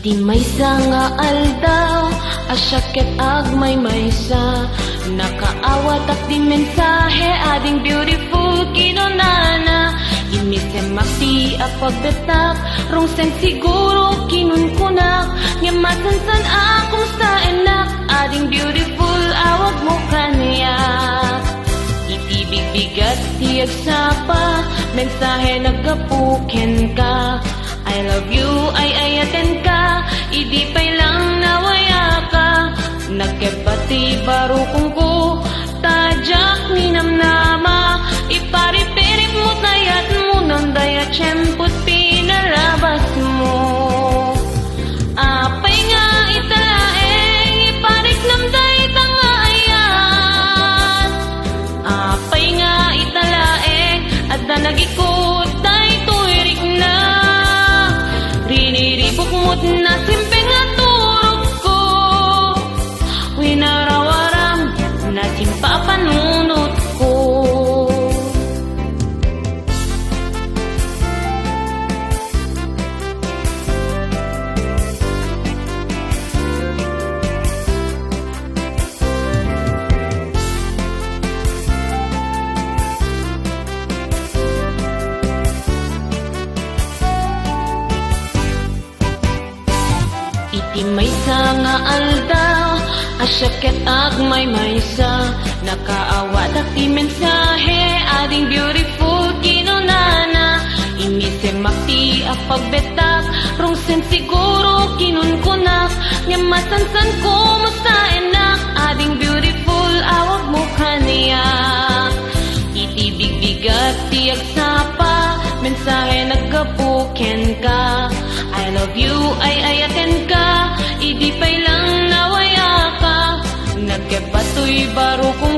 Iti maysa nga aldaw, asyaket ag maysa, nakaawat at di mensahe, ading beautiful kinunana. Inisem makti a pagdatak, rong sen siguro kinunkunak, nga masansan akong sa enak, ading beautiful awag mo kaniyak. Iti bigbigat tiyag sapa, mensahe nagapuken ka, I love you, ay ayaten ka, idi pa'y lang nawaya ka. Nagkebati baro kung ko, tajak ni namnama, iparipirik mo tayat mo, nang daya tiyempot pinalabas mo. Apay nga italaeng, iparik namday tangayan. Apay nga italaeng, at na nagikot tay tuwirik na. Riniribok mo't na simpeng aturo, aldaw asyaket ag may maysa nakaawat at mensahe ading beautiful kinunana imise makti a pagbetak rong sen siguro kinunkunak nga masansan ko mo sa enak ading beautiful awag mo kaniya itibig bigat tiyag sapa mensahe nagkapuken ka I love you ay ayaken ka idi pay lang nawaya ka nagkepatoy baro kung